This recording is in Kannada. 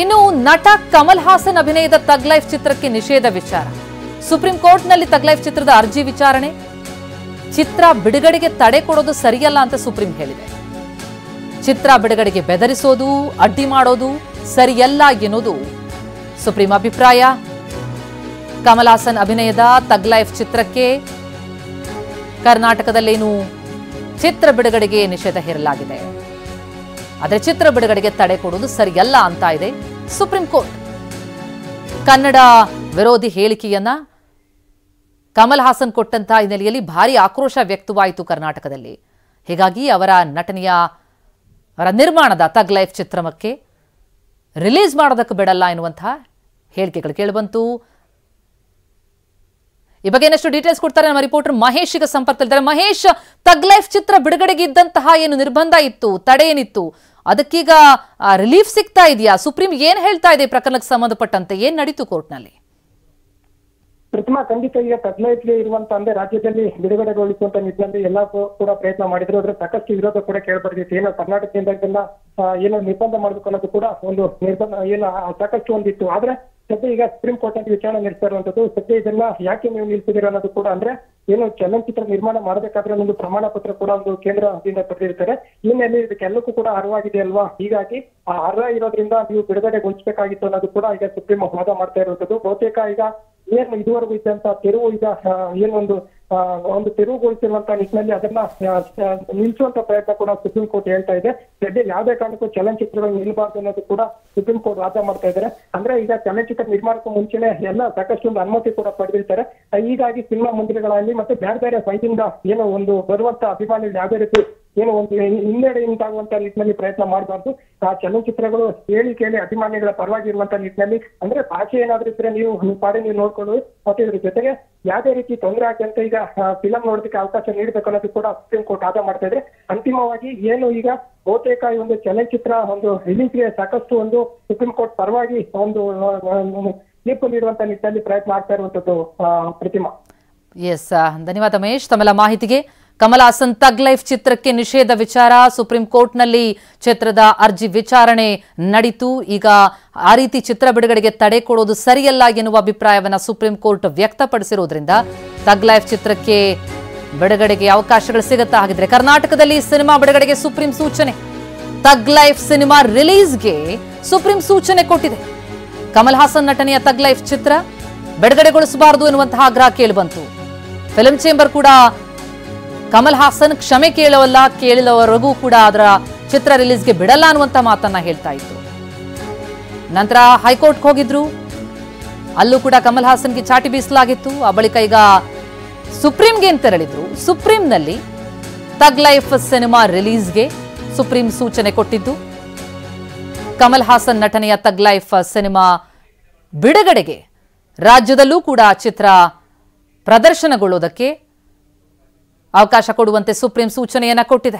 ಇನ್ನು ನಟ ಕಮಲ್ ಹಾಸನ್ ಅಭಿನಯದ ತಗ್ ಲೈಫ್ ಚಿತ್ರಕ್ಕೆ ನಿಷೇಧ ವಿಚಾರ. ಸುಪ್ರೀಂ ಕೋರ್ಟ್ನಲ್ಲಿ ತಗ್ ಲೈಫ್ ಚಿತ್ರದ ಅರ್ಜಿ ವಿಚಾರಣೆ. ಚಿತ್ರ ಬಿಡುಗಡೆಗೆ ತಡೆ ಕೊಡೋದು ಸರಿಯಲ್ಲ ಅಂತ ಸುಪ್ರೀಂ ಹೇಳಿದೆ. ಚಿತ್ರ ಬಿಡುಗಡೆಗೆ ಬೆದರಿಸೋದು, ಅಡ್ಡಿ ಮಾಡೋದು ಸರಿಯಲ್ಲ ಎನ್ನುವುದು ಸುಪ್ರೀಂ ಅಭಿಪ್ರಾಯ. ಕಮಲ್ ಹಾಸನ್ ಅಭಿನಯದ ತಗ್ ಲೈಫ್ ಚಿತ್ರಕ್ಕೆ ಕರ್ನಾಟಕದಲ್ಲೇನು ಚಿತ್ರ ಬಿಡುಗಡೆಗೆ ನಿಷೇಧ ಹೇರಲಾಗಿದೆ. ಆದರೆ ಚಿತ್ರ ಬಿಡುಗಡೆಗೆ ತಡೆ ಕೊಡುವುದು ಸರಿಯಲ್ಲ ಅಂತ ಇದೆ ಸುಪ್ರೀಂ ಕೋರ್ಟ್. ಕನ್ನಡ ವಿರೋಧಿ ಹೇಳಿಕೆಯನ್ನ ಕಮಲ್ ಹಾಸನ್ ಕೊಟ್ಟಂತಹ ಹಿನ್ನೆಲೆಯಲ್ಲಿ ಭಾರಿ ಆಕ್ರೋಶ ವ್ಯಕ್ತವಾಯಿತು ಕರ್ನಾಟಕದಲ್ಲಿ. ಹೀಗಾಗಿ ಅವರ ನಟನೆಯ ಅವರ ನಿರ್ಮಾಣದ ತಗ್ ಲೈಫ್ ಚಿತ್ರಕ್ಕೆ ರಿಲೀಸ್ ಮಾಡೋದಕ್ಕೆ ಬಿಡಲ್ಲ ಎನ್ನುವಂತಹ ಹೇಳಿಕೆಗಳು ಕೇಳಿಬಂತು. ಈ ಬಗ್ಗೆ ಇನ್ನಷ್ಟು ಡೀಟೇಲ್ಸ್ ಕೊಡ್ತಾರೆ ನಮ್ಮ ರಿಪೋರ್ಟರ್ ಮಹೇಶ್ ಈಗ ಸಂಪರ್ಕದಲ್ಲಿದ್ದಾರೆ. ಮಹೇಶ್, ತಗ್ ಲೈಫ್ ಚಿತ್ರ ಬಿಡುಗಡೆಗೆ ಇದ್ದಂತಹ ಏನು ನಿರ್ಬಂಧ ಇತ್ತು, ತಡೆ ಏನಿತ್ತು, ಅದಕ್ಕೀಗ ರಿಲೀಫ್ ಸಿಗ್ತಾ ಇದೆಯಾ? ಸುಪ್ರೀಂ ಏನ್ ಹೇಳ್ತಾ ಇದೆ ಪ್ರಕರಣಕ್ಕೆ ಸಂಬಂಧಪಟ್ಟಂತೆ? ಏನ್ ನಡೀತು ಕೋರ್ಟ್ನಲ್ಲಿ? ಪ್ರತಿಮಾ, ಖಂಡಿತ ಈಗ ತಗ್ ಲೈಫ್ ಇರುವಂತ ಅಂದ್ರೆ ರಾಜ್ಯದಲ್ಲಿ ಬಿಡುಗಡೆಗೊಳಿಸುವಂತ ನಿಟ್ಟಿನಲ್ಲಿ ಎಲ್ಲಾ ಕೂಡ ಪ್ರಯತ್ನ ಮಾಡಿದ್ರು. ಆದ್ರೆ ಸಾಕಷ್ಟು ವಿರೋಧ ಕೂಡ ಕೇಳ್ಬರ್ದಿತ್ತು. ಏನೋ ಕರ್ನಾಟಕದಿಂದ ಇದನ್ನ ಏನೋ ನಿರ್ಬಂಧ ಮಾಡ್ಬೇಕು ಅನ್ನೋದು ಕೂಡ ಒಂದು ನಿರ್ಬಂಧ ಏನು ಸಾಕಷ್ಟು ಒಂದಿತ್ತು. ಆದ್ರೆ ಸದ್ಯ ಈಗ ಸುಪ್ರೀಂ ಕೋರ್ಟ್ ಅಲ್ಲಿ ವಿಚಾರಣೆ ನಡೆಸ್ತಾ ಇರುವಂತದ್ದು. ಸದ್ಯ ಇದನ್ನ ಯಾಕೆ ನೀವು ನಿಲ್ಸಿದಿರ ಅನ್ನೋದು ಕೂಡ ಅಂದ್ರೆ ಏನು ಚಲನಚಿತ್ರ ನಿರ್ಮಾಣ ಮಾಡಬೇಕಾದ್ರೆ ಒಂದು ಪ್ರಮಾಣ ಪತ್ರ ಕೂಡ ಒಂದು ಕೇಂದ್ರದಿಂದ ಪಡೆದಿರ್ತಾರೆ. ಈ ನೆಲೆ ಇದಕ್ಕೆಲ್ಲಕ್ಕೂ ಕೂಡ ಅರ್ಹವಾಗಿದೆ ಅಲ್ವಾ? ಹೀಗಾಗಿ ಆ ಅರ್ಹ ಇರೋದ್ರಿಂದ ನೀವು ಬಿಡುಗಡೆಗೊಳಿಸಬೇಕಾಗಿತ್ತು ಅನ್ನೋದು ಕೂಡ ಈಗ ಸುಪ್ರೀಂ ವಾದ ಮಾಡ್ತಾ ಇರುವಂತದ್ದು. ಬಹುತೇಕ ಈಗ ಏನು ಇದುವರೆಗೂ ಇದ್ದಂತ ತೆರವು ಈಗ ಏನೊಂದು ತೆರವುಗೊಳಿಸಿರುವಂತ ನಿಟ್ಟಿನಲ್ಲಿ ಅದನ್ನ ನಿಲ್ಲಿಸುವಂತ ಪ್ರಯತ್ನ ಕೂಡ ಸುಪ್ರೀಂ ಕೋರ್ಟ್ ಹೇಳ್ತಾ ಇದೆ. ಸದ್ಯ ಯಾವುದೇ ಕಾರಣಕ್ಕೂ ಚಲನಚಿತ್ರಗಳು ನಿಲ್ಬಾರ್ದು ಅನ್ನೋದು ಕೂಡ ಸುಪ್ರೀಂ ಕೋರ್ಟ್ ವಾದ ಮಾಡ್ತಾ ಇದ್ದಾರೆ. ಅಂದ್ರೆ ಈಗ ಚಲನಚಿತ್ರ ನಿರ್ಮಾಣಕ್ಕೂ ಮುಂಚೆನೆ ಎಲ್ಲ ಸಾಕಷ್ಟು ಒಂದು ಅನುಮತಿ ಕೂಡ ಪಡೆದಿರ್ತಾರೆ. ಹೀಗಾಗಿ ಸಿನಿಮಾ ಮಂದಿರಗಳಲ್ಲಿ ಮತ್ತೆ ಬೇರೆ ಬೇರೆ ಸೈಟಿಂದ ಏನೋ ಒಂದು ಬರುವಂತ ಅಭಿಮಾನಿಗಳು ಯಾವುದೇ ರೀತಿ ಏನು ಒಂದು ಹಿನ್ನಡೆ ಉಂಟಾಗುವಂತ ನಿಟ್ಟಿನಲ್ಲಿ ಪ್ರಯತ್ನ ಮಾಡಬಾರ್ದು. ಆ ಚಲನಚಿತ್ರಗಳು ಕೇಳಿ ಅಭಿಮಾನಿಗಳ ಪರವಾಗಿ ಇರುವಂತ ನಿಟ್ಟಿನಲ್ಲಿ ಅಂದ್ರೆ ಭಾಷೆ ಏನಾದ್ರೂ ಇದ್ರೆ ನೀವು ಪಾಡಿ ನೀವು ನೋಡ್ಕೊಳ್ಳಿ. ಮತ್ತೆ ಇದ್ರ ಜೊತೆಗೆ ಯಾವುದೇ ರೀತಿ ತೊಂದರೆ ಆಗಂತ ಈಗ ಫಿಲಂ ನೋಡೋದಕ್ಕೆ ಅವಕಾಶ ನೀಡಬೇಕು ಅನ್ನೋದು ಕೂಡ ಸುಪ್ರೀಂ ಕೋರ್ಟ್ ವಾದ ಮಾಡ್ತಾ ಇದ್ರೆ. ಅಂತಿಮವಾಗಿ ಏನು ಈಗ ಬಹುತೇಕ ಈ ಒಂದು ಚಲನಚಿತ್ರ ಒಂದು ರಿಲೀಸ್ಗೆ ಸಾಕಷ್ಟು ಒಂದು ಸುಪ್ರೀಂ ಕೋರ್ಟ್ ಪರವಾಗಿ ಒಂದು ತೀರ್ಪು ನೀಡುವಂತ ನಿಟ್ಟಿನಲ್ಲಿ ಪ್ರಯತ್ನ ಆಗ್ತಾ ಇರುವಂತದ್ದು. ಪ್ರತಿಮಾ, ಎಸ್, ಧನ್ಯವಾದ ಮಹೇಶ್ ತಮ್ಮೆಲ್ಲ ಮಾಹಿತಿಗೆ. ಕಮಲ್ ಹಾಸನ್ ತಗ್ ಲೈಫ್ ಚಿತ್ರಕ್ಕೆ ನಿಷೇಧ ವಿಚಾರ ಸುಪ್ರೀಂ ಕೋರ್ಟ್ನಲ್ಲಿ ಚಿತ್ರದ ಅರ್ಜಿ ವಿಚಾರಣೆ ನಡೀತು. ಈಗ ಆ ರೀತಿ ಚಿತ್ರ ಬಿಡುಗಡೆಗೆ ತಡೆ ಕೊಡೋದು ಸರಿಯಲ್ಲ ಎನ್ನುವ ಅಭಿಪ್ರಾಯವನ್ನ ಸುಪ್ರೀಂ ಕೋರ್ಟ್ ವ್ಯಕ್ತಪಡಿಸಿರುವುದರಿಂದ ತಗ್ ಲೈಫ್ ಚಿತ್ರಕ್ಕೆ ಬಿಡುಗಡೆಗೆ ಅವಕಾಶಗಳು ಸಿಗುತ್ತಾ? ಹಾಗಿದ್ರೆ ಕರ್ನಾಟಕದಲ್ಲಿ ಸಿನಿಮಾ ಬಿಡುಗಡೆಗೆ ಸುಪ್ರೀಂ ಸೂಚನೆ. ತಗ್ ಲೈಫ್ ಸಿನಿಮಾ ರಿಲೀಸ್ಗೆ ಸುಪ್ರೀಂ ಸೂಚನೆ ಕೊಟ್ಟಿದೆ. ಕಮಲ್ ಹಾಸನ್ ನಟನೆಯ ತಗ್ ಲೈಫ್ ಚಿತ್ರ ಬಿಡುಗಡೆಗೊಳಿಸಬಾರದು ಎನ್ನುವಂತಹ ಆಗ್ರಹ ಕೇಳಿಬಂತು. ಫಿಲ್ಮ್ ಚೇಂಬರ್ ಕೂಡ ಕಮಲ್ ಹಾಸನ್ ಕ್ಷಮೆ ಕೇಳಿದವರೆಗೂ ಕೂಡ ಅದರ ಚಿತ್ರ ರಿಲೀಸ್ಗೆ ಬಿಡಲ್ಲ ಅನ್ನುವಂತ ಮಾತನ್ನ ಹೇಳ್ತಾ ಇತ್ತು. ನಂತರ ಹೈಕೋರ್ಟ್ಗೆ ಹೋಗಿದ್ರು, ಅಲ್ಲೂ ಕೂಡ ಕಮಲ್ ಹಾಸನ್ಗೆ ಚಾಟಿ ಬೀಸಲಾಗಿತ್ತು. ಆ ಬಳಿಕ ಈಗ ಸುಪ್ರೀಂಗೆ ತೆರಳಿದ್ರು. ಸುಪ್ರೀಂನಲ್ಲಿ ತಗ್ ಲೈಫ್ ಸಿನಿಮಾ ರಿಲೀಸ್ಗೆ ಸುಪ್ರೀಂ ಸೂಚನೆ ಕೊಟ್ಟಿದ್ದು. ಕಮಲ್ ಹಾಸನ್ ನಟನೆಯ ತಗ್ ಲೈಫ್ ಸಿನಿಮಾ ಬಿಡುಗಡೆಗೆ ರಾಜ್ಯದಲ್ಲೂ ಕೂಡ ಚಿತ್ರ ಪ್ರದರ್ಶನಗೊಳ್ಳುವುದಕ್ಕೆ ಅವಕಾಶ ಕೊಡುವಂತೆ ಸುಪ್ರೀಂ ಸೂಚನೆಯನ್ನ ಕೊಟ್ಟಿದೆ.